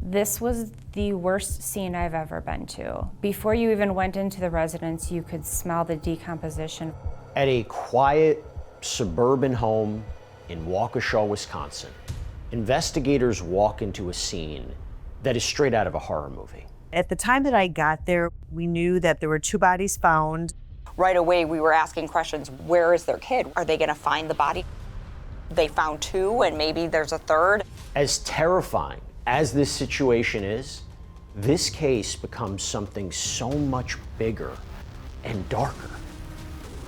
This was the worst scene I've ever been to. Before you even went into the residence, you could smell the decomposition. At a quiet suburban home in Waukesha, Wisconsin, investigators walk into a scene that is straight out of a horror movie. At the time that I got there, we knew that there were 2 bodies found. Right away, we were asking questions. Where is their kid? Are they gonna find the body? They found 2 and maybe there's a 3rd. As terrifying as this situation is, this case becomes something so much bigger and darker.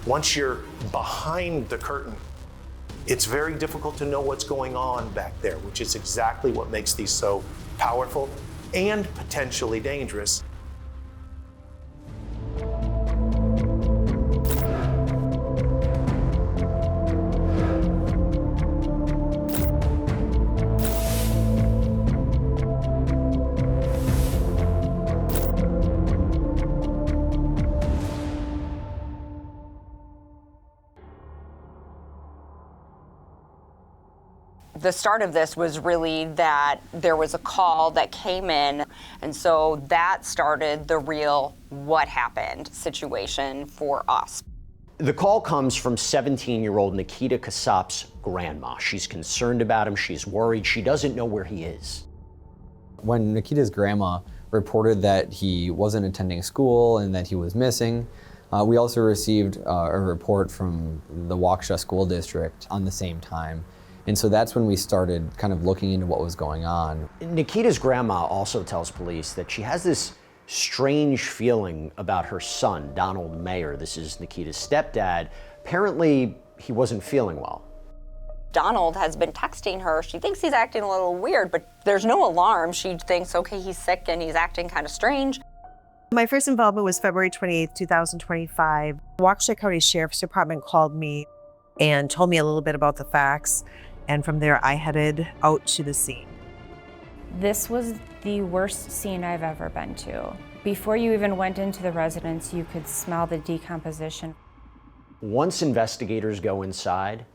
Once you're behind the curtain, it's very difficult to know what's going on back there, which is exactly what makes these so powerful and potentially dangerous. The start of this was really that there was a call that came in, and so that started the real what happened situation for us. The call comes from 17-year-old Nikita Casap's grandma. She's concerned about him, she's worried, she doesn't know where he is. When Nikita's grandma reported that he wasn't attending school and that he was missing, we also received a report from the Waukesha School District on the same time. And so that's when we started kind of looking into what was going on. Nikita's grandma also tells police that she has this strange feeling about her son, Donald Mayer. This is Nikita's stepdad. Apparently, he wasn't feeling well. Donald has been texting her. She thinks he's acting a little weird, but there's no alarm. She thinks, okay, he's sick and he's acting kind of strange. My first involvement was February 28th, 2025. Waukesha County Sheriff's Department called me and told me a little bit about the facts. And from there, I headed out to the scene. This was the worst scene I've ever been to. Before you even went into the residence, you could smell the decomposition. Once investigators go inside,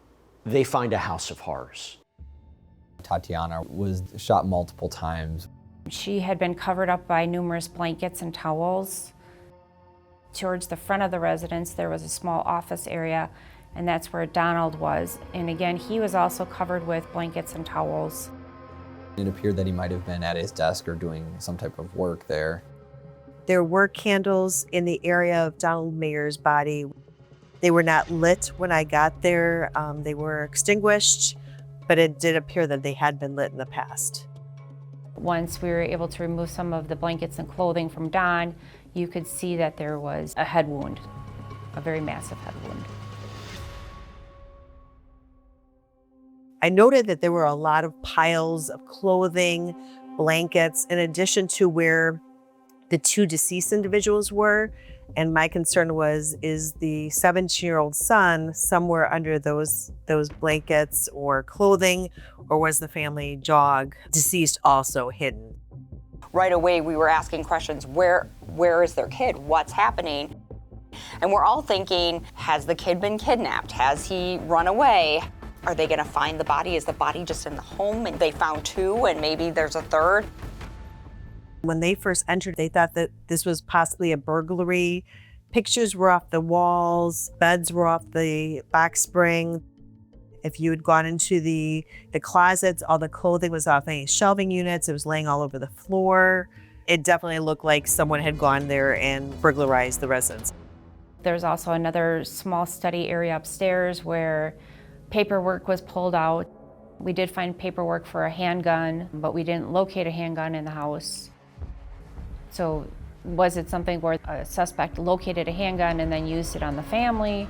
they find a house of horrors. Tatiana was shot multiple times. She had been covered up by numerous blankets and towels. Towards the front of the residence, there was a small office area, and that's where Donald was. And again, he was also covered with blankets and towels. It appeared that he might have been at his desk or doing some type of work there. There were candles in the area of Donald Mayer's body. They were not lit when I got there. They were extinguished, but it did appear that they had been lit in the past. Once we were able to remove some of the blankets and clothing from Don, you could see that there was a head wound, a very massive head wound. I noted that there were a lot of piles of clothing, blankets, in addition to where the 2 deceased individuals were. And my concern was, is the 17-year-old son somewhere under those blankets or clothing, or was the family dog deceased also hidden? Right away, we were asking questions. Where is their kid? What's happening? And we're all thinking, has the kid been kidnapped? Has he run away? Are they gonna find the body? Is the body just in the home and they found 2 and maybe there's a 3rd? When they first entered, they thought that this was possibly a burglary. Pictures were off the walls, beds were off the box spring. If you had gone into the closets, all the clothing was off any shelving units. It was laying all over the floor. It definitely looked like someone had gone there and burglarized the residence. There's also another small study area upstairs where paperwork was pulled out. We did find paperwork for a handgun, but we didn't locate a handgun in the house. So was it something where a suspect located a handgun and then used it on the family?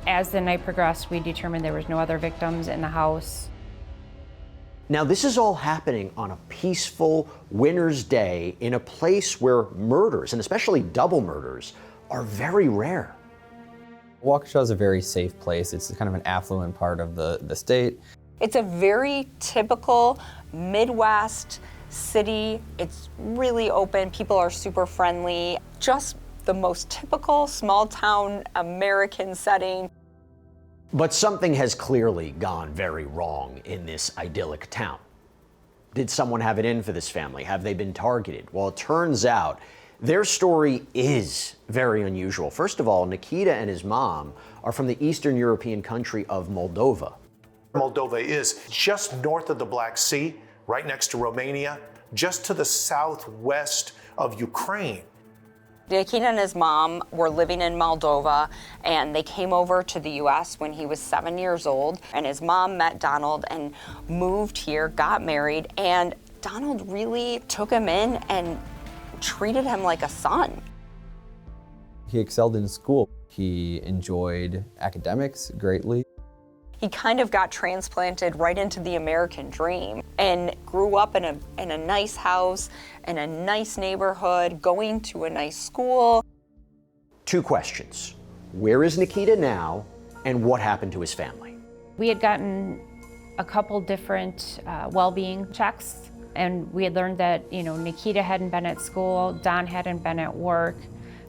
As the night progressed, we determined there was no other victims in the house. Now, this is all happening on a peaceful winter's day in a place where murders, and especially double murders, are very rare. Waukesha is a very safe place. It's kind of an affluent part of the state. It's a very typical Midwest city. It's really open. People are super friendly. Just the most typical small town American setting. But something has clearly gone very wrong in this idyllic town. Did someone have it in for this family? Have they been targeted? Well, it turns out their story is very unusual. First of all, Nikita and his mom are from the Eastern European country of Moldova. Moldova is just north of the Black Sea, right next to Romania, just to the southwest of Ukraine. Nikita and his mom were living in Moldova, and they came over to the U.S. when he was 7 years old. And his mom met Donald and moved here, got married, and Donald really took him in and treated him like a son. He excelled in school. He enjoyed academics greatly. He kind of got transplanted right into the American dream and grew up in a nice house, in a nice neighborhood, going to a nice school. Two questions. Where is Nikita now, and what happened to his family? We had gotten a couple different well-being checks, and we had learned that, Nikita hadn't been at school, Don hadn't been at work.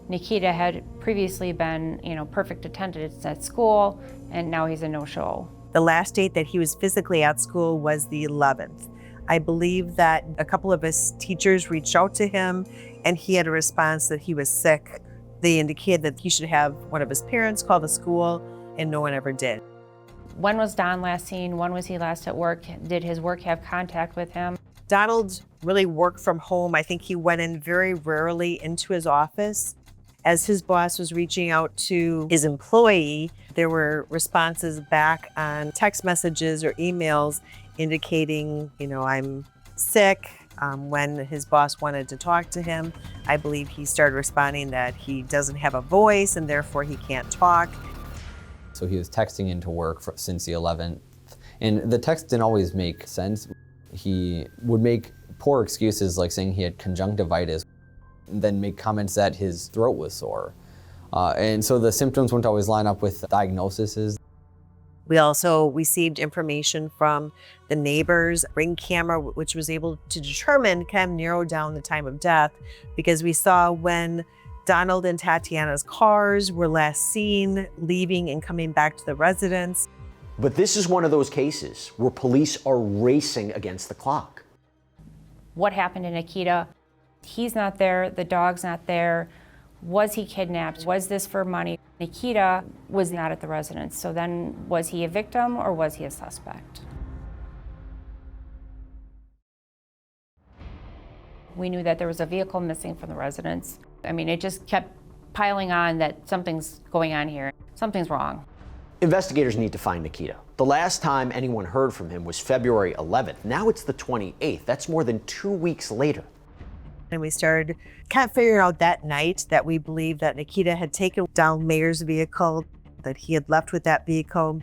Nikita had previously been, perfect attendance at school, and now he's a no-show. The last date that he was physically at school was the 11th. I believe that a couple of his teachers reached out to him, and he had a response that he was sick. They indicated that he should have one of his parents call the school, and no one ever did. When was Don last seen? When was he last at work? Did his work have contact with him? Donald really worked from home. I think he went in very rarely into his office. As his boss was reaching out to his employee, there were responses back on text messages or emails indicating, I'm sick. When his boss wanted to talk to him, I believe he started responding that he doesn't have a voice and therefore he can't talk. So he was texting into work since the 11th, and the text didn't always make sense. He would make poor excuses like saying he had conjunctivitis, and then make comments that his throat was sore. And so the symptoms wouldn't always line up with diagnoses. We also received information from the neighbor's Ring camera, which was able to determine, kind of narrow down the time of death, because we saw when Donald and Tatiana's cars were last seen leaving and coming back to the residence. But this is one of those cases where police are racing against the clock. What happened to Nikita? He's not there, the dog's not there. Was he kidnapped? Was this for money? Nikita was not at the residence, so then was he a victim or was he a suspect? We knew that there was a vehicle missing from the residence. It just kept piling on that something's going on here. Something's wrong. Investigators need to find Nikita. The last time anyone heard from him was February 11th. Now it's the 28th. That's more than 2 weeks later. And we started kind of figuring out that night that we believed that Nikita had taken down Mayer's vehicle, that he had left with that vehicle.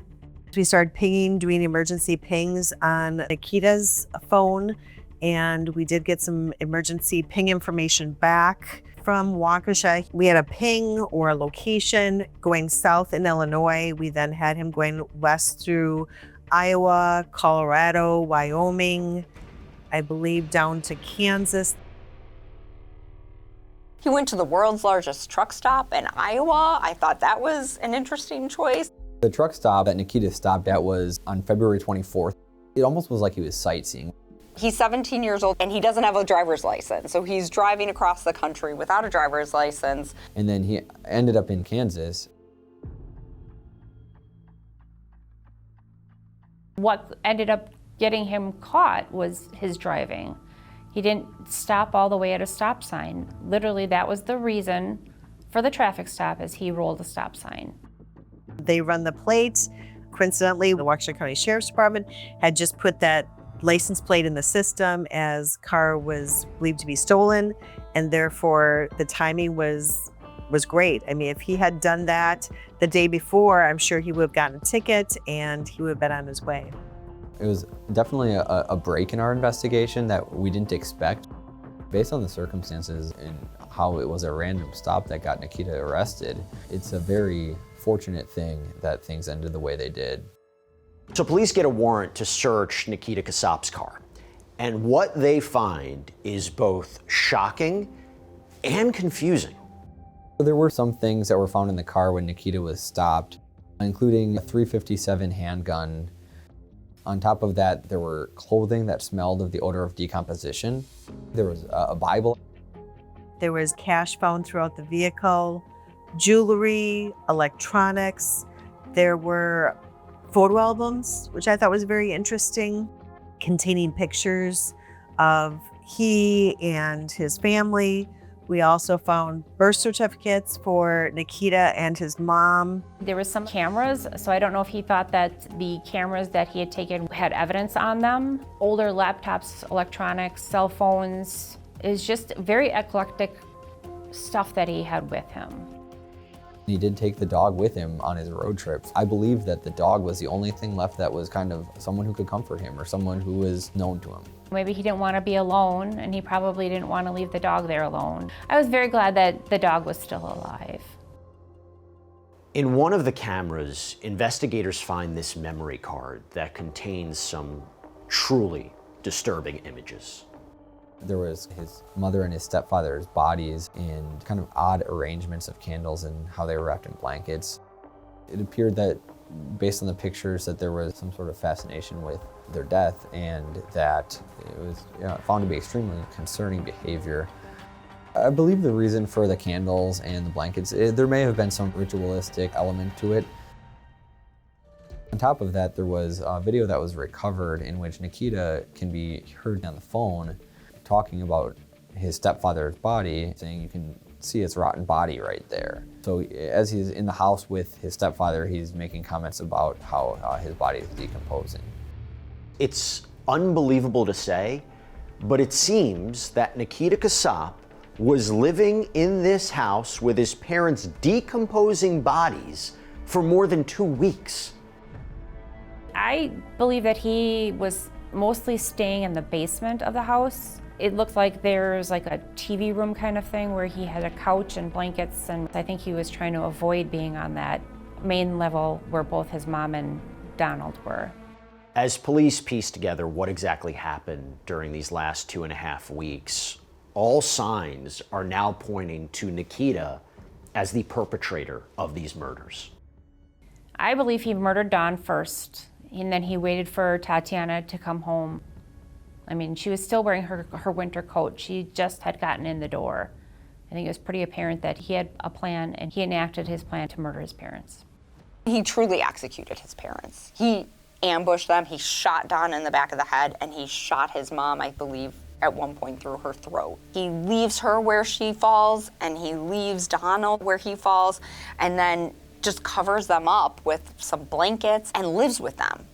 We started pinging, doing emergency pings on Nikita's phone, and we did get some emergency ping information back from Waukesha. We had a ping or a location going south in Illinois. We then had him going west through Iowa, Colorado, Wyoming, I believe down to Kansas. He went to the world's largest truck stop in Iowa. I thought that was an interesting choice. The truck stop that Nikita stopped at was on February 24th. It almost was like he was sightseeing. He's 17 years old and he doesn't have a driver's license. So he's driving across the country without a driver's license. And then he ended up in Kansas. What ended up getting him caught was his driving. He didn't stop all the way at a stop sign. Literally, that was the reason for the traffic stop, as he rolled a stop sign. They run the plate. Coincidentally, the Waukesha County Sheriff's Department had just put that license plate in the system as car was believed to be stolen, and therefore the timing was great. If he had done that the day before, I'm sure he would have gotten a ticket and he would have been on his way. It was definitely a break in our investigation that we didn't expect. Based on the circumstances and how it was a random stop that got Nikita arrested, it's a very fortunate thing that things ended the way they did. So police get a warrant to search Nikita Casap's car. And what they find is both shocking and confusing. There were some things that were found in the car when Nikita was stopped, including a .357 handgun, On top of that, there were clothing that smelled of the odor of decomposition. There was a Bible. There was cash found throughout the vehicle, jewelry, electronics. There were photo albums, which I thought was very interesting, containing pictures of he and his family. We also found birth certificates for Nikita and his mom. There was some cameras, so I don't know if he thought that the cameras that he had taken had evidence on them. Older laptops, electronics, cell phones. Is just very eclectic stuff that he had with him. He did take the dog with him on his road trip. I believe that the dog was the only thing left that was kind of someone who could comfort him or someone who was known to him. Maybe he didn't want to be alone, and he probably didn't want to leave the dog there alone. I was very glad that the dog was still alive. In one of the cameras, investigators find this memory card that contains some truly disturbing images. There was his mother and his stepfather's bodies in kind of odd arrangements of candles and how they were wrapped in blankets. It appeared that, based on the pictures, that there was some sort of fascination with their death, and that it was found to be extremely concerning behavior. I believe the reason for the candles and the blankets, there may have been some ritualistic element to it. On top of that, there was a video that was recovered in which Nikita can be heard on the phone talking about his stepfather's body, saying you can see his rotten body right there. So as he's in the house with his stepfather, he's making comments about how his body is decomposing. It's unbelievable to say, but it seems that Nikita Casap was living in this house with his parents' decomposing bodies for more than 2 weeks. I believe that he was mostly staying in the basement of the house. It looked like there's like a TV room kind of thing where he had a couch and blankets, and I think he was trying to avoid being on that main level where both his mom and Donald were. As police piece together what exactly happened during these last 2.5 weeks, all signs are now pointing to Nikita as the perpetrator of these murders. I believe he murdered Dawn first, and then he waited for Tatiana to come home. I mean, she was still wearing her winter coat. She just had gotten in the door. I think it was pretty apparent that he had a plan, and he enacted his plan to murder his parents. He truly executed his parents. He ambushed them, he shot Dawn in the back of the head, and he shot his mom, I believe, at one point through her throat. He leaves her where she falls, and he leaves Donald where he falls, and then just covers them up with some blankets and lives with them.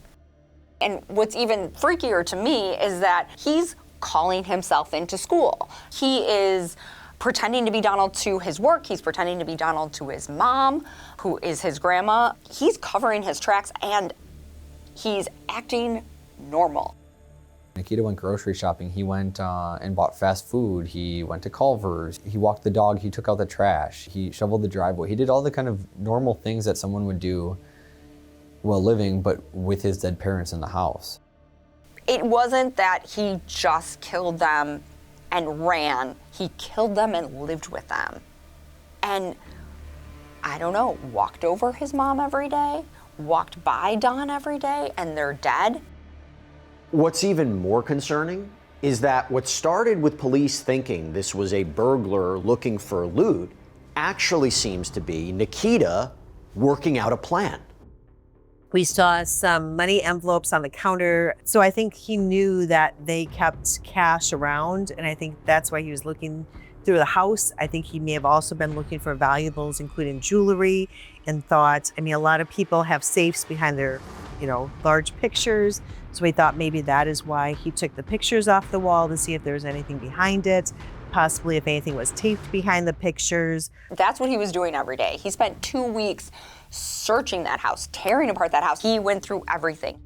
And what's even freakier to me is that he's calling himself into school. He is pretending to be Donald to his work. He's pretending to be Donald to his mom, who is his grandma. He's covering his tracks, and he's acting normal. Nikita went grocery shopping. He went and bought fast food. He went to Culver's. He walked the dog. He took out the trash. He shoveled the driveway. He did all the kind of normal things that someone would do while living, but with his dead parents in the house. It wasn't that he just killed them and ran. He killed them and lived with them. And I don't know, walked over his mom every day, walked by Dawn every day, and they're dead. What's even more concerning is that what started with police thinking this was a burglar looking for loot actually seems to be Nikita working out a plan. We saw some money envelopes on the counter. So I think he knew that they kept cash around, and I think that's why he was looking through the house. I think he may have also been looking for valuables, including jewelry, and thought, I mean, a lot of people have safes behind their, large pictures. So we thought maybe that is why he took the pictures off the wall to see if there was anything behind it, possibly if anything was taped behind the pictures. That's what he was doing every day. He spent 2 weeks searching that house, tearing apart that house. He went through everything.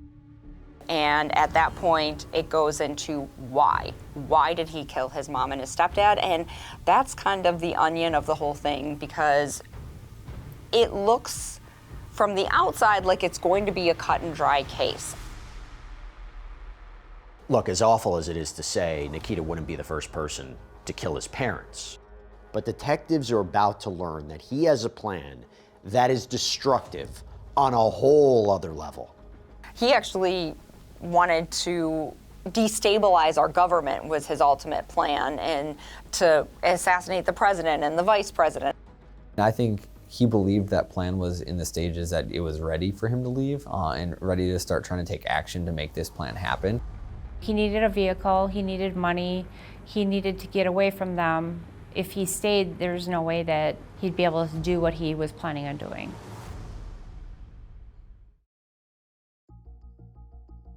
And at that point, it goes into why. Why did he kill his mom and his stepdad? And that's kind of the onion of the whole thing, because it looks from the outside like it's going to be a cut and dry case. Look, as awful as it is to say, Nikita wouldn't be the first person to kill his parents. But detectives are about to learn that he has a plan that is destructive on a whole other level. He actually wanted to destabilize our government was his ultimate plan, and to assassinate the president and the vice president. I think he believed that plan was in the stages that it was ready for him to leave and ready to start trying to take action to make this plan happen. He needed a vehicle, he needed money, he needed to get away from them. If he stayed, there's no way that he'd be able to do what he was planning on doing.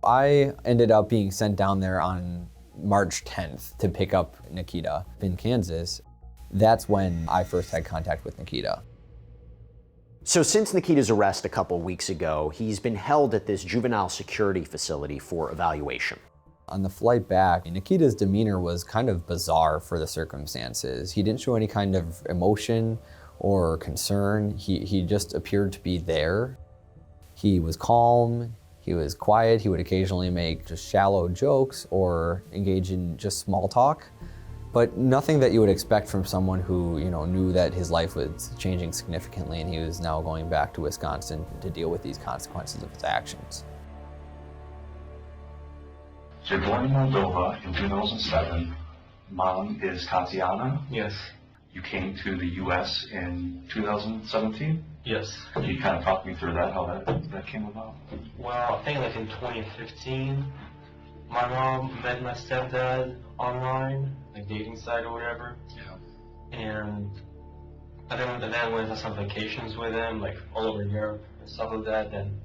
I ended up being sent down there on March 10th to pick up Nikita in Kansas. That's when I first had contact with Nikita. So since Nikita's arrest a couple weeks ago, he's been held at this juvenile security facility for evaluation. On the flight back, Nikita's demeanor was kind of bizarre for the circumstances. He didn't show any kind of emotion or concern. He just appeared to be there. He was calm, he was quiet, he would occasionally make just shallow jokes or engage in just small talk, but nothing that you would expect from someone who, knew that his life was changing significantly and he was now going back to Wisconsin to deal with these consequences of his actions. So you're born in Moldova in 2007. Mom is Tatiana. Yes. You came to the U.S. in 2017? Yes. Can you kind of talk me through that, how that came about? Well, I think like in 2015, my mom met my stepdad online, like dating site or whatever. Yeah. And then went on some vacations with him, like all over Europe and stuff like that. Then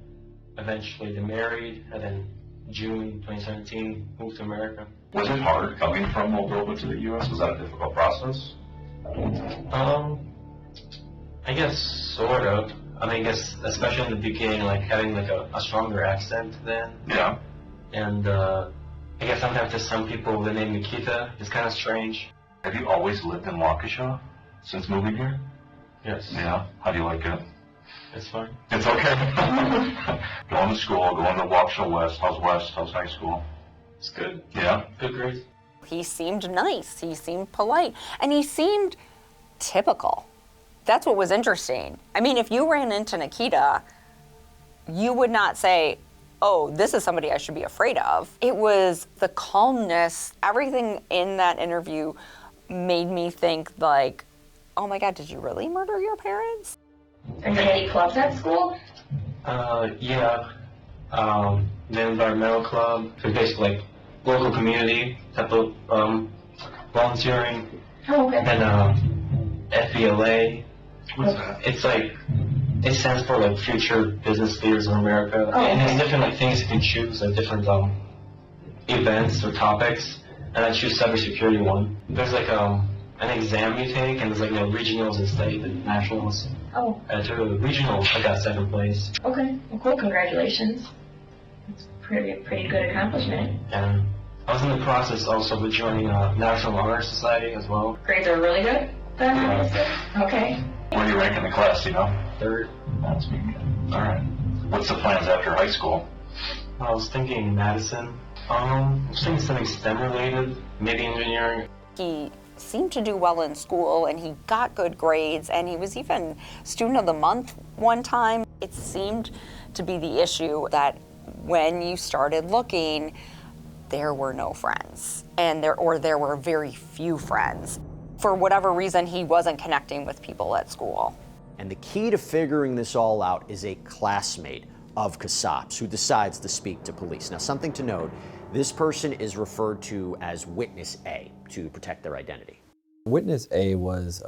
eventually they married, and then June 2017 moved to America. Was it hard coming from Moldova to the U.S.? Was that a difficult process? I guess sort of. I guess especially in the beginning, like having like a stronger accent then. Yeah. And I guess sometimes to some people the name Nikita is kind of strange. Have you always lived in Waukesha since moving here? Yes. Yeah. How do you like it? It's fine. It's okay. Going to school, going to Waukesha West. How's high school? It's good. Yeah. Good grades. He seemed nice, he seemed polite, and he seemed typical. That's what was interesting. If you ran into Nikita, you would not say, oh, this is somebody I should be afraid of. It was the calmness. Everything in that interview made me think like, oh my God, did you really murder your parents? Are there any clubs at school? Yeah. The environmental club, so basically like local community type of volunteering. Oh, okay. And FBLA. What's that? It's like, it stands for like Future Business Leaders of America. Oh, And okay. there's different like things you can choose, like different events or topics. And I choose cybersecurity one. There's like an exam you take, and there's like regionals and state and nationals. Oh, To the regionals, I got 7th place. okay. Well, cool. Congratulations. That's pretty good accomplishment. And I was in the process also of joining a National Honor Society as well. Grades are really good then, obviously? Okay. Where do you rank in the class, 3rd. That's good. All right. What's the plans after high school? I was thinking Madison. I was thinking something STEM related, maybe engineering. He seemed to do well in school, and he got good grades, and he was even Student of the Month one time. It seemed to be the issue that when you started looking, there were no friends, and there were very few friends. For whatever reason, he wasn't connecting with people at school. And the key to figuring this all out is a classmate of Casap's who decides to speak to police. Now, something to note, this person is referred to as Witness A to protect their identity. Witness A was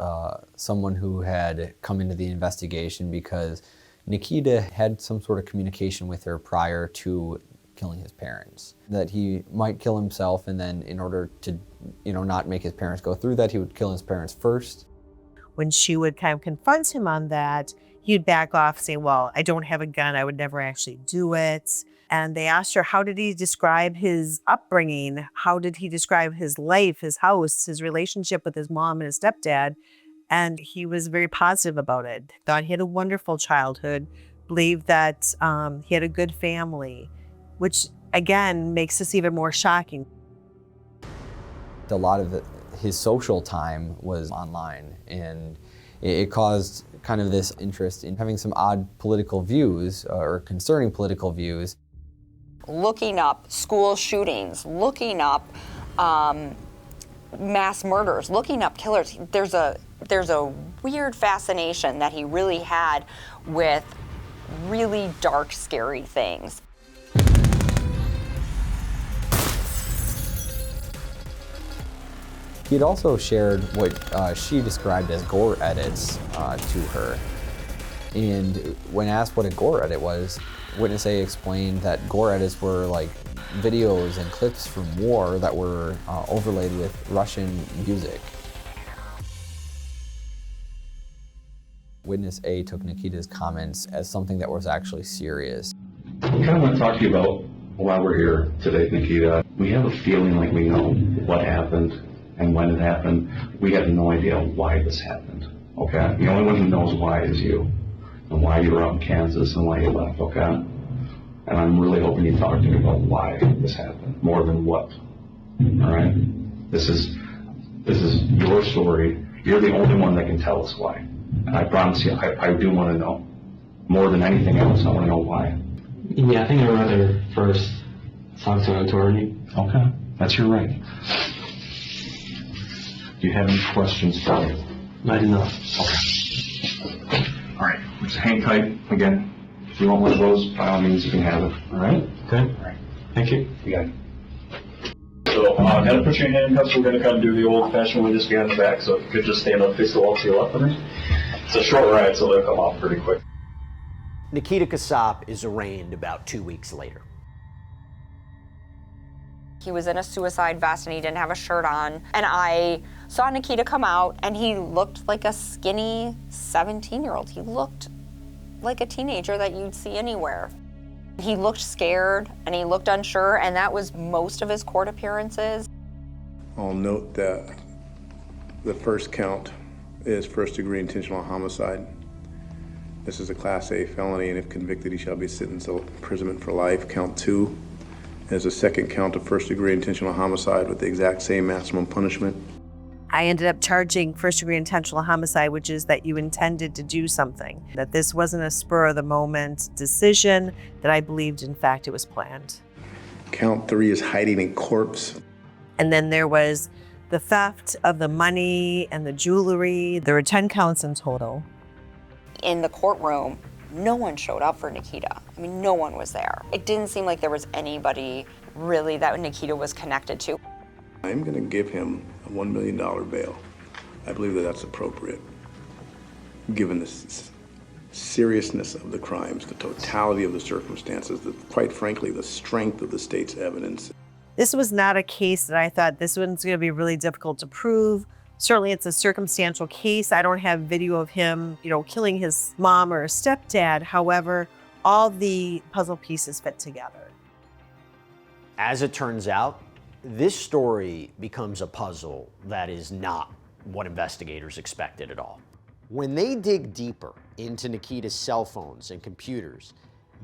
someone who had come into the investigation because Nikita had some sort of communication with her prior to killing his parents. That he might kill himself, and then in order to, not make his parents go through that, he would kill his parents first. When she would kind of confront him on that, he'd back off saying, well, I don't have a gun, I would never actually do it. And they asked her, how did he describe his upbringing? How did he describe his life, his house, his relationship with his mom and his stepdad? And he was very positive about it. Thought he had a wonderful childhood, believed that he had a good family, which again makes this even more shocking. A lot of his social time was online, and it caused kind of this interest in having some odd political views or concerning political views. Looking up school shootings, looking up mass murders, looking up killers. There's a weird fascination that he really had with really dark, scary things. He had also shared what she described as gore edits to her. And when asked what a gore edit was, Witness A explained that gore edits were like videos and clips from war that were overlaid with Russian music. Witness A took Nikita's comments as something that was actually serious. I kind of want to talk to you about why we're here today, Nikita. We have a feeling like we know what happened and when it happened. We have no idea why this happened, okay? The only one who knows why is you, and why you were out in Kansas and why you left, okay? And I'm really hoping you talk to me about why this happened, more than what, all right? This is your story. You're the only one that can tell us why. And I promise you, I do want to know. More than anything else, I want to know why. Yeah, I think I'd rather first talk to an attorney. Okay, that's your right. Do you have any questions for me? I do not. Okay. All right, just hang tight again. If you want one of those, by all means, you can have it. All right? Okay. All right. Thank you. You got it. So, kind of put your handcuffs. We're going to kind of do the old-fashioned way, just behind the back. So if you could just stand up, face the wall to your left of me. It's a short ride, so they'll come off pretty quick. Nikita Casap is arraigned about 2 weeks later. He was in a suicide vest and he didn't have a shirt on. And I saw Nikita come out and he looked like a skinny 17-year-old. He looked like a teenager that you'd see anywhere. He looked scared and he looked unsure, and that was most of his court appearances. I'll note that the first count is first-degree intentional homicide. This is a Class A felony, and if convicted, he shall be sentenced to imprisonment for life. Count 2 is a second count of first-degree intentional homicide with the exact same maximum punishment. I ended up charging first-degree intentional homicide, which is that you intended to do something, that this wasn't a spur-of-the-moment decision, that I believed, in fact, it was planned. Count 3 is hiding a corpse. And then there was the theft of the money and the jewelry. There were 10 counts in total. In the courtroom, no one showed up for Nikita. I mean, no one was there. It didn't seem like there was anybody really that Nikita was connected to. I'm going to give him a $1 million bail. I believe that that's appropriate, given the seriousness of the crimes, the totality of the circumstances, quite frankly, the strength of the state's evidence. This was not a case that I thought this one's going to be really difficult to prove. Certainly it's a circumstantial case. I don't have video of him, killing his mom or stepdad. However, all the puzzle pieces fit together. As it turns out, this story becomes a puzzle that is not what investigators expected at all. When they dig deeper into Nikita's cell phones and computers,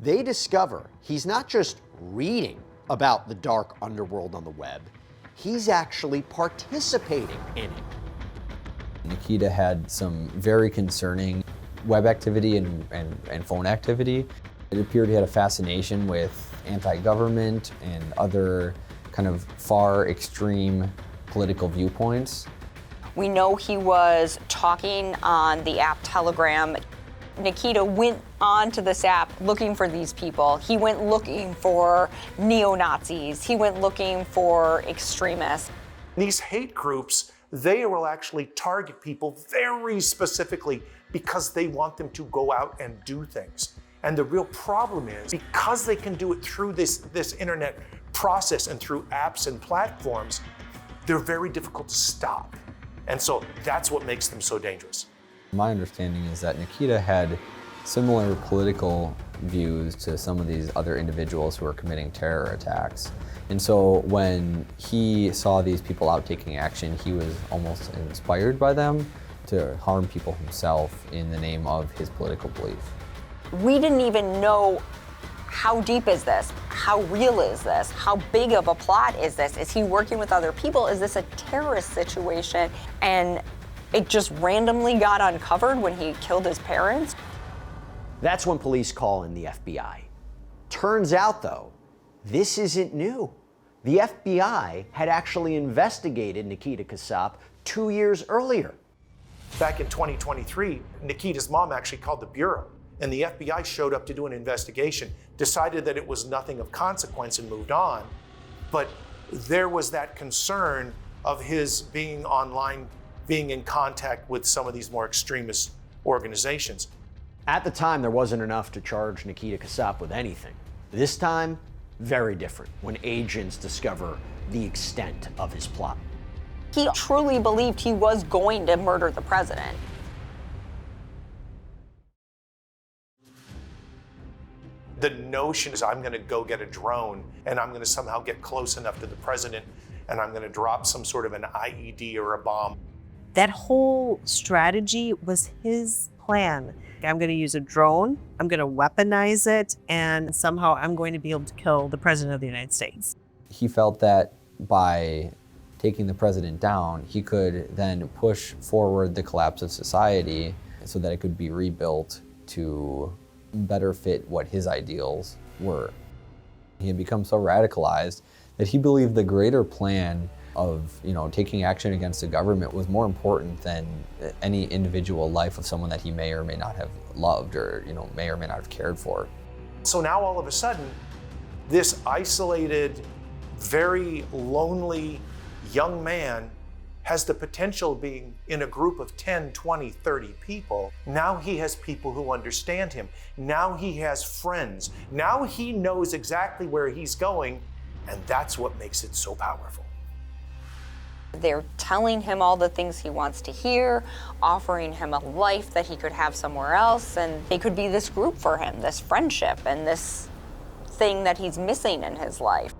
they discover he's not just reading about the dark underworld on the web, he's actually participating in it. Nikita had some very concerning web activity and phone activity. It appeared he had a fascination with anti-government and other kind of far extreme political viewpoints. We know he was talking on the app Telegram. Nikita went onto this app looking for these people. He went looking for neo-Nazis. He went looking for extremists. These hate groups, they will actually target people very specifically because they want them to go out and do things. And the real problem is, because they can do it through this internet process and through apps and platforms, they're very difficult to stop. And so that's what makes them so dangerous. My understanding is that Nikita had similar political views to some of these other individuals who were committing terror attacks. And so when he saw these people out taking action, he was almost inspired by them to harm people himself in the name of his political belief. We didn't even know, how deep is this? How real is this? How big of a plot is this? Is he working with other people? Is this a terrorist situation? And it just randomly got uncovered when he killed his parents? That's when police call in the FBI. Turns out, though, this isn't new. The FBI had actually investigated Nikita Casap 2 years earlier. Back in 2023, Nikita's mom actually called the Bureau, and the FBI showed up to do an investigation, decided that it was nothing of consequence and moved on. But there was that concern of his being online, being in contact with some of these more extremist organizations. At the time, there wasn't enough to charge Nikita Casap with anything. This time, very different when agents discover the extent of his plot. He truly believed he was going to murder the president. The notion is I'm going to go get a drone and I'm going to somehow get close enough to the president and I'm going to drop some sort of an IED or a bomb. That whole strategy was his plan. I'm going to use a drone, I'm going to weaponize it, and somehow I'm going to be able to kill the president of the United States. He felt that by taking the president down, he could then push forward the collapse of society so that it could be rebuilt to better fit what his ideals were. He had become so radicalized that he believed the greater plan of, taking action against the government was more important than any individual life of someone that he may or may not have loved or, may or may not have cared for. So now all of a sudden, this isolated, very lonely young man has the potential of being in a group of 10, 20, 30 people. Now he has people who understand him. Now he has friends. Now he knows exactly where he's going, and that's what makes it so powerful. They're telling him all the things he wants to hear, offering him a life that he could have somewhere else, and they could be this group for him, this friendship, and this thing that he's missing in his life.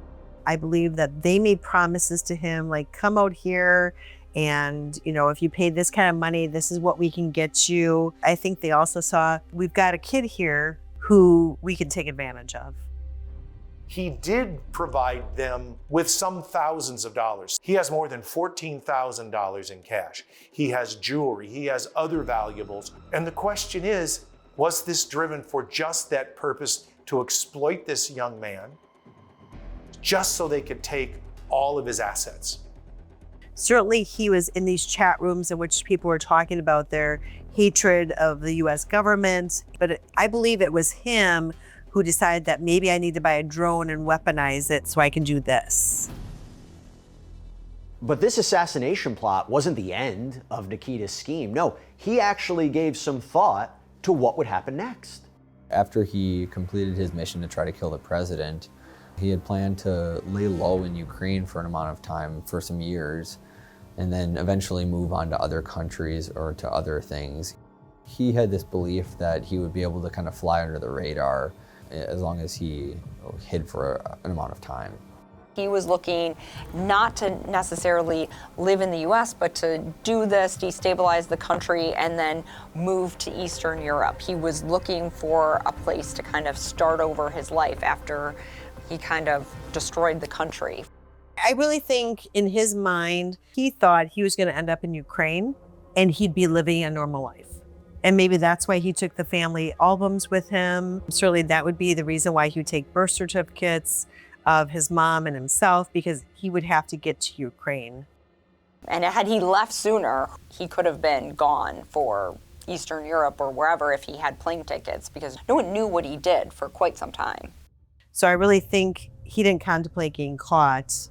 I believe that they made promises to him, like, come out here and, if you pay this kind of money, this is what we can get you. I think they also saw, we've got a kid here who we can take advantage of. He did provide them with some thousands of dollars. He has more than $14,000 in cash. He has jewelry, he has other valuables. And the question is, was this driven for just that purpose, to exploit this young man, just so they could take all of his assets? Certainly he was in these chat rooms in which people were talking about their hatred of the US government, but I believe it was him who decided that maybe I need to buy a drone and weaponize it so I can do this. But this assassination plot wasn't the end of Nikita's scheme. No, he actually gave some thought to what would happen next. After he completed his mission to try to kill the president, he had planned to lay low in Ukraine for an amount of time, for some years, and then eventually move on to other countries or to other things. He had this belief that he would be able to kind of fly under the radar as long as he hid for an amount of time. He was looking not to necessarily live in the US, but to do this, destabilize the country, and then move to Eastern Europe. He was looking for a place to kind of start over his life after he kind of destroyed the country. I really think in his mind, he thought he was going to end up in Ukraine and he'd be living a normal life. And maybe that's why he took the family albums with him. Certainly that would be the reason why he would take birth certificates of his mom and himself, because he would have to get to Ukraine. And had he left sooner, he could have been gone for Eastern Europe or wherever if he had plane tickets, because no one knew what he did for quite some time. So I really think he didn't contemplate getting caught.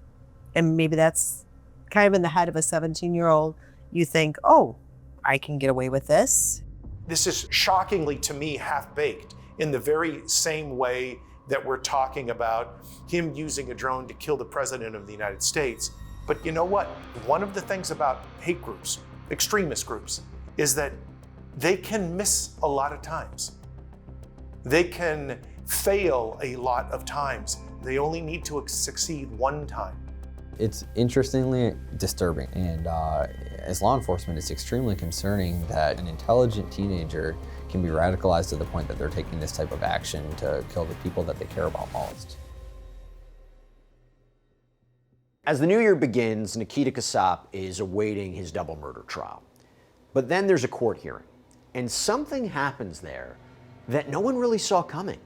And maybe that's kind of in the head of a 17-year-old. You think, oh, I can get away with this. This is shockingly, to me, half-baked, in the very same way that we're talking about him using a drone to kill the president of the United States. But you know what? One of the things about hate groups, extremist groups, is that they can miss a lot of times. They can fail a lot of times. They only need to succeed one time. It's interestingly disturbing, and as law enforcement, it's extremely concerning that an intelligent teenager can be radicalized to the point that they're taking this type of action to kill the people that they care about most. As the new year begins, Nikita Casap is awaiting his double murder trial. But then there's a court hearing, and something happens there that no one really saw coming.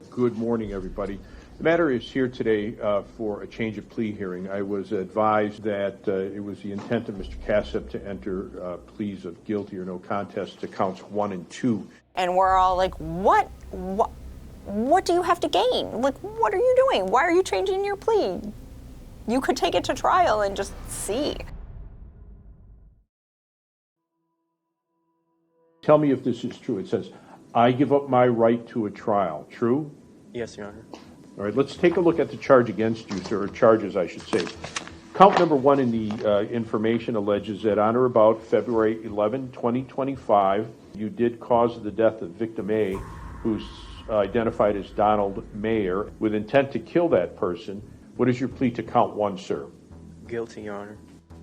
Good morning, everybody. The matter is here today for a change of plea hearing. I was advised that it was the intent of Mr. Casap to enter pleas of guilty or no contest to counts 1 and 2. And we're all like, what do you have to gain? Like, what are you doing? Why are you changing your plea? You could take it to trial and just see. Tell me if this is true. It says, I give up my right to a trial. True? Yes, Your Honor. All right, let's take a look at the charge against you, sir, or charges, I should say. Count number 1 in the information alleges that on or about February 11, 2025, you did cause the death of victim A, who's identified as Donald Mayer, with intent to kill that person. What is your plea to count 1, sir? Guilty, Your Honor.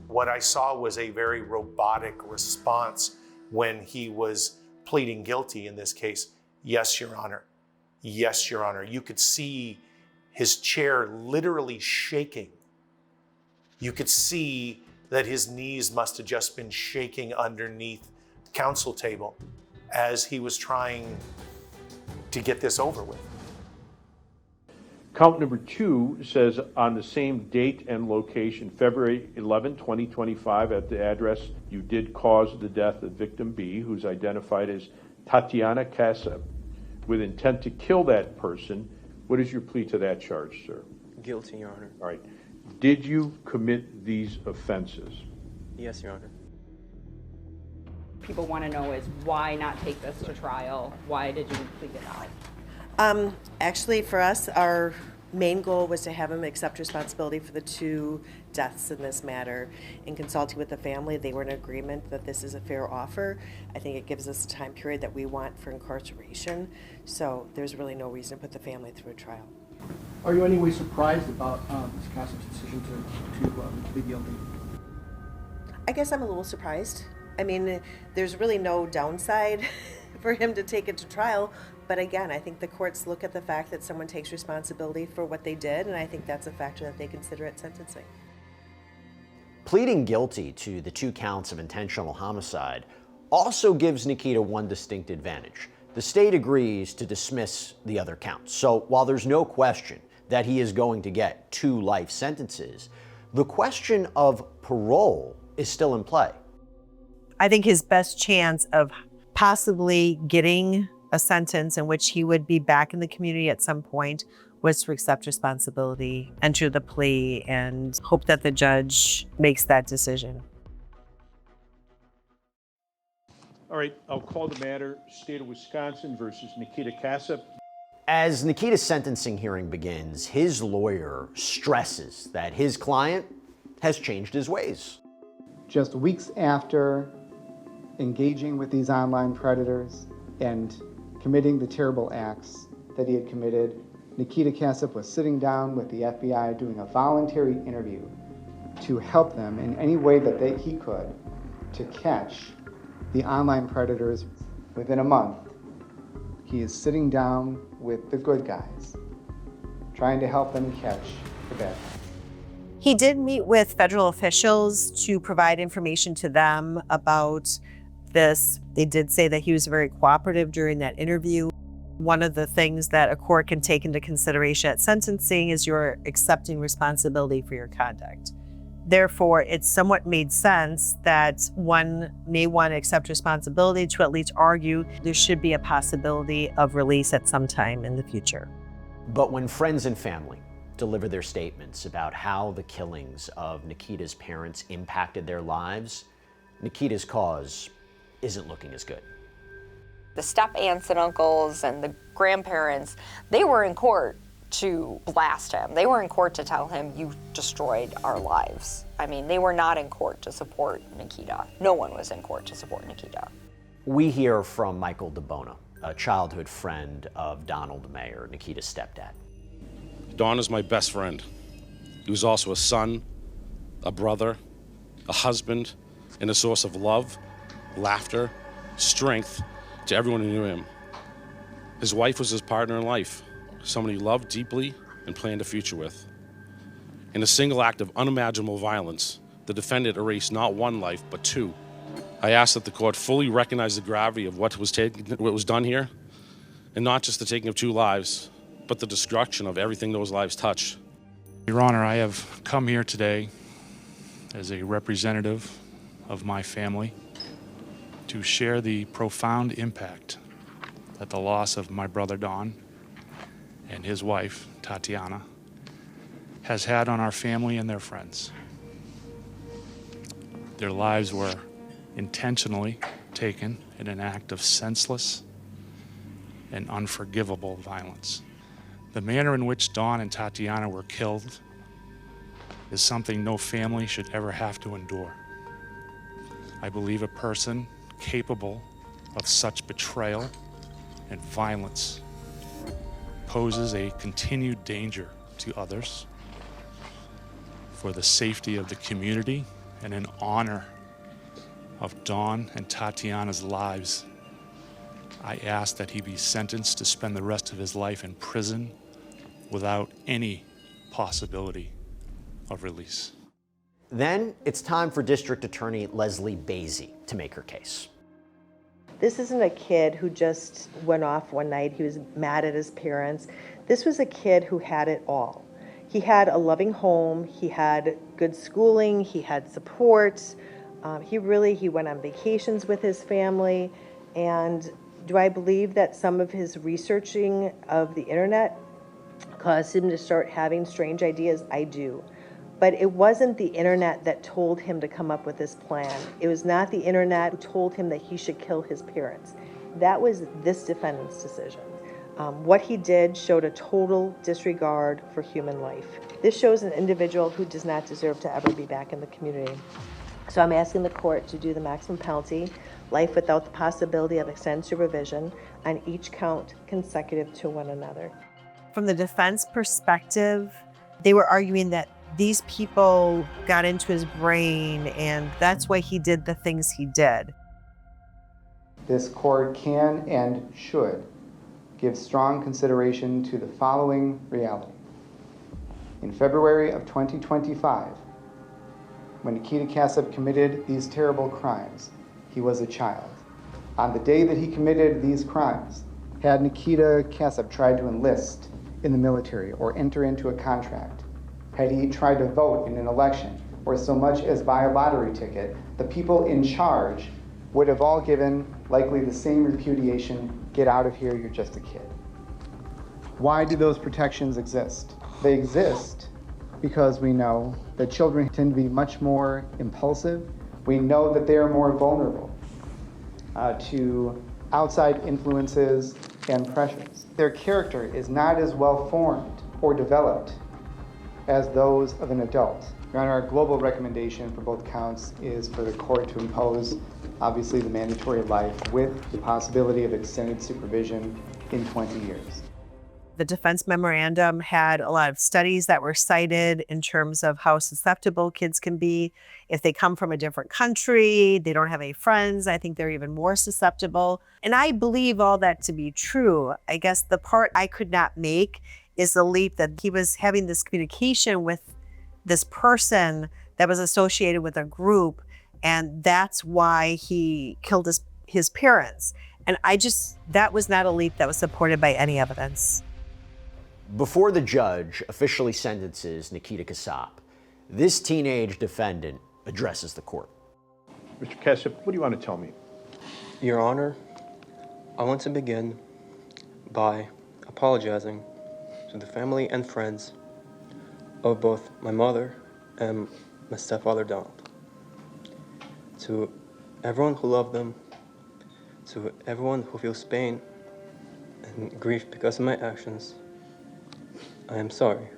What I saw was a very robotic response when he was pleading guilty in this case. Yes, Your Honor. Yes, Your Honor. You could see his chair literally shaking. You could see that his knees must have just been shaking underneath the counsel table as he was trying to get this over with. Count number 2 says on the same date and location, February 11, 2025, at the address, you did cause the death of victim B, who's identified as Tatiana Casap, with intent to kill that person. What is your plea to that charge, sir? Guilty, Your Honor. All right. Did you commit these offenses? Yes, Your Honor. People want to know is why not take this to trial? Why did you plead it out? Actually, for us, our main goal was to have him accept responsibility for the 2 deaths in this matter. In consulting with the family, they were in agreement that this is a fair offer. I think it gives us a time period that we want for incarceration, so there's really no reason to put the family through a trial. Are you in any way surprised about Ms. Casap's decision to plead guilty? I guess I'm a little surprised. I mean, there's really no downside for him to take it to trial. But again, I think the courts look at the fact that someone takes responsibility for what they did, and I think that's a factor that they consider at sentencing. Pleading guilty to the 2 counts of intentional homicide also gives Nikita one distinct advantage. The state agrees to dismiss the other counts. So while there's no question that he is going to get 2 life sentences, the question of parole is still in play. I think his best chance of possibly getting a sentence in which he would be back in the community at some point was to accept responsibility, enter the plea, and hope that the judge makes that decision. All right, I'll call the matter State of Wisconsin versus Nikita Casap. As Nikita's sentencing hearing begins, his lawyer stresses that his client has changed his ways. Just weeks after engaging with these online predators and committing the terrible acts that he had committed, Nikita Casap was sitting down with the FBI doing a voluntary interview to help them in any way that he could to catch the online predators. Within a month, he is sitting down with the good guys, trying to help them catch the bad guys. He did meet with federal officials to provide information to them about this. They did say that he was very cooperative during that interview. One of the things that a court can take into consideration at sentencing is you're accepting responsibility for your conduct. Therefore, it somewhat made sense that one may want to accept responsibility to at least argue there should be a possibility of release at some time in the future. But when friends and family deliver their statements about how the killings of Nikita's parents impacted their lives, Nikita's cause isn't looking as good. The step-aunts and uncles and the grandparents, they were in court to blast him. They were in court to tell him, you destroyed our lives. I mean, they were not in court to support Nikita. No one was in court to support Nikita. We hear from Michael DeBona, a childhood friend of Donald Mayer, Nikita's stepdad. Don is my best friend. He was also a son, a brother, a husband, and a source of love, laughter, strength to everyone who knew him. His wife was his partner in life, someone he loved deeply and planned a future with. In a single act of unimaginable violence, the defendant erased not 1 life, but 2. I ask that the court fully recognize the gravity of what was done here, and not just the taking of 2 lives, but the destruction of everything those lives touch. Your Honor, I have come here today as a representative of my family to share the profound impact that the loss of my brother Don and his wife, Tatiana, has had on our family and their friends. Their lives were intentionally taken in an act of senseless and unforgivable violence. The manner in which Don and Tatiana were killed is something no family should ever have to endure. I believe a person capable of such betrayal and violence poses a continued danger to others. For the safety of the community and in honor of Don and Tatiana's lives, I ask that he be sentenced to spend the rest of his life in prison without any possibility of release. Then it's time for District Attorney Leslie Basie to make her case. This isn't a kid who just went off one night. He was mad at his parents. This was a kid who had it all. He had a loving home. He had good schooling. He had support. He went on vacations with his family. And do I believe that some of his researching of the internet caused him to start having strange ideas? I do. But it wasn't the internet that told him to come up with this plan. It was not the internet who told him that he should kill his parents. That was this defendant's decision. What he did showed a total disregard for human life. This shows an individual who does not deserve to ever be back in the community. So I'm asking the court to do the maximum penalty, life without the possibility of extended supervision, on each count consecutive to one another. From the defense perspective, they were arguing that these people got into his brain and that's why he did the things he did. This court can and should give strong consideration to the following reality. In February of 2025, when Nikita Casap committed these terrible crimes, he was a child. On the day that he committed these crimes, had Nikita Casap tried to enlist in the military or enter into a contract, had he tried to vote in an election, or so much as buy a lottery ticket, the people in charge would have all given likely the same repudiation, get out of here, you're just a kid. Why do those protections exist? They exist because we know that children tend to be much more impulsive. We know that they are more vulnerable to outside influences and pressures. Their character is not as well formed or developed as those of an adult. Your Honor, our global recommendation for both counts is for the court to impose, obviously, the mandatory life with the possibility of extended supervision in 20 years. The defense memorandum had a lot of studies that were cited in terms of how susceptible kids can be. If they come from a different country, they don't have any friends, I think they're even more susceptible. And I believe all that to be true. I guess the part I could not make is the leap that he was having this communication with this person that was associated with a group, and that's why he killed his parents. And that was not a leap that was supported by any evidence. Before the judge officially sentences Nikita Casap, this teenage defendant addresses the court. Mr. Casap, what do you want to tell me? Your Honor, I want to begin by apologizing to the family and friends of both my mother and my stepfather Donald. To everyone who loved them, to everyone who feels pain and grief because of my actions, I am sorry.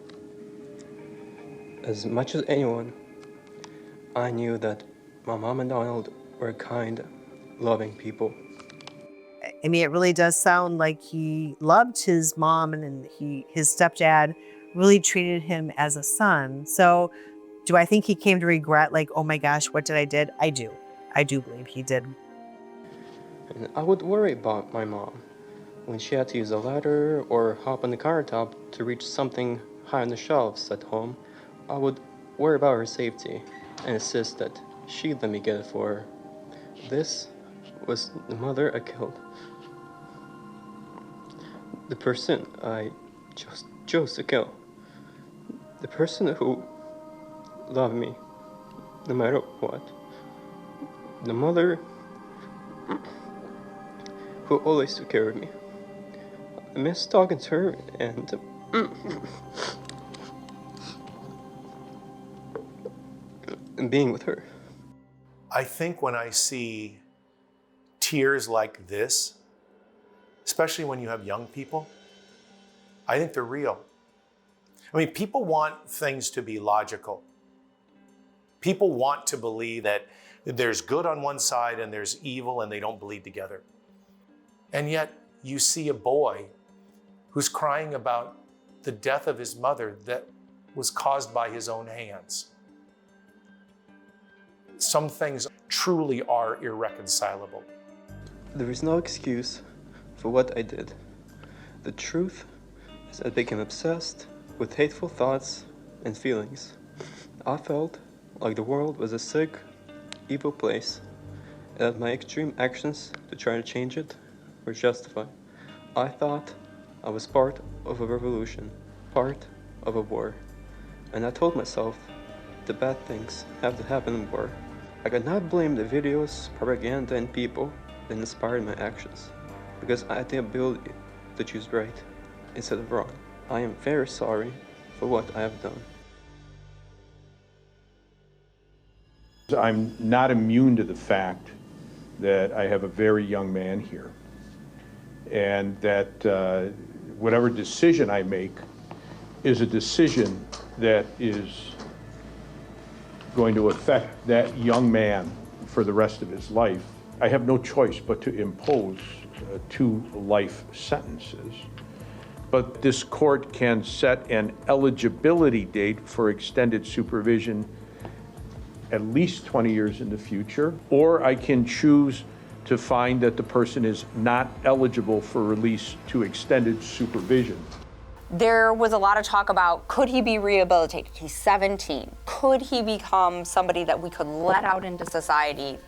As much as anyone, I knew that my mom and Donald were kind, loving people. I mean, it really does sound like he loved his mom, and his stepdad really treated him as a son. So do I think he came to regret, like, oh my gosh, what did I did? I do. I do believe he did. And I would worry about my mom when she had to use a ladder or hop on the countertop to reach something high on the shelves at home. I would worry about her safety and insist that she let me get it for her. This was the mother I killed. The person I chose to kill the person who loved me no matter what. The mother who always took care of me. I miss talking to her and being with her. I think when I see tears like this, especially when you have young people, I think they're real. I mean, people want things to be logical. People want to believe that there's good on one side and there's evil and they don't bleed together. And yet you see a boy who's crying about the death of his mother that was caused by his own hands. Some things truly are irreconcilable. There is no excuse for what I did. The truth is I became obsessed with hateful thoughts and feelings. I felt like the world was a sick, evil place, and that my extreme actions to try to change it were justified. I thought I was part of a revolution, part of a war, and I told myself the bad things have to happen in war. I could not blame the videos, propaganda, and people that inspired my actions, because I had the ability to choose right instead of wrong. I am very sorry for what I have done. I'm not immune to the fact that I have a very young man here, and that whatever decision I make is a decision that is going to affect that young man for the rest of his life. I have no choice but to impose 2 life sentences. But this court can set an eligibility date for extended supervision at least 20 years in the future, or I can choose to find that the person is not eligible for release to extended supervision. There was a lot of talk about, could he be rehabilitated? He's 17. Could he become somebody that we could let out into society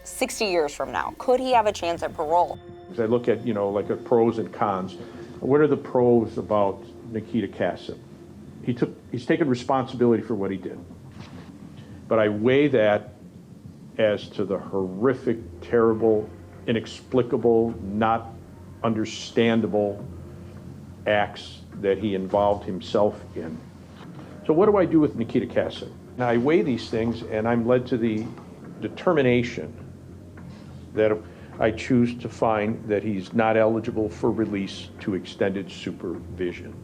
60 years from now? Could he have a chance at parole? As I look at, like the pros and cons, what are the pros about Nikita Casap? He's taken responsibility for what he did. But I weigh that as to the horrific, terrible, inexplicable, not understandable acts that he involved himself in. So what do I do with Nikita Casap? Now I weigh these things and I'm led to the determination that I choose to find that he's not eligible for release to extended supervision,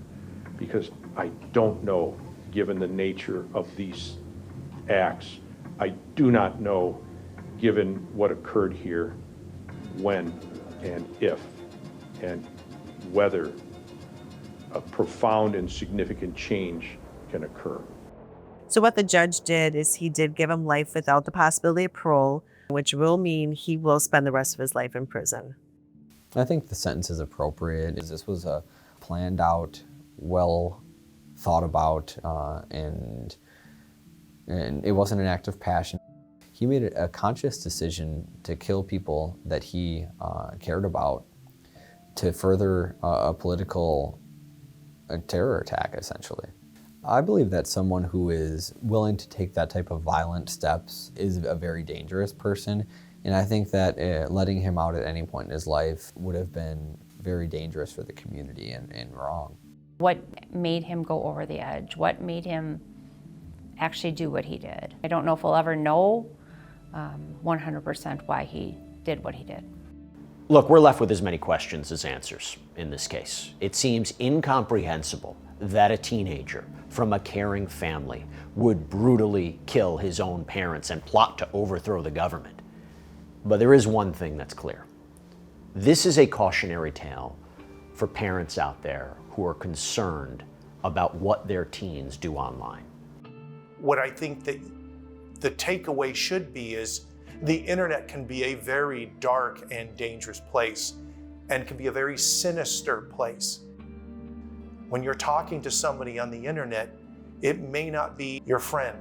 because I don't know, given the nature of these acts, I do not know, given what occurred here, when and if and whether a profound and significant change can occur. So what the judge did is he did give him life without the possibility of parole, which will mean he will spend the rest of his life in prison. I think the sentence is appropriate. This was a planned out, well thought about, and it wasn't an act of passion. He made a conscious decision to kill people that he cared about to further a political terror attack, essentially. I believe that someone who is willing to take that type of violent steps is a very dangerous person, and I think that letting him out at any point in his life would have been very dangerous for the community and wrong. What made him go over the edge? What made him actually do what he did? I don't know if we'll ever know 100% why he did what he did. Look, we're left with as many questions as answers in this case. It seems incomprehensible that a teenager from a caring family would brutally kill his own parents and plot to overthrow the government. But there is one thing that's clear. This is a cautionary tale for parents out there who are concerned about what their teens do online. What I think that the takeaway should be is the internet can be a very dark and dangerous place and can be a very sinister place. When you're talking to somebody on the internet, it may not be your friend.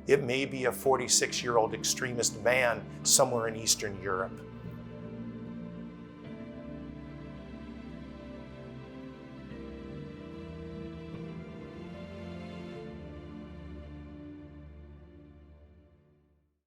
It may be a 46-year-old extremist man somewhere in Eastern Europe.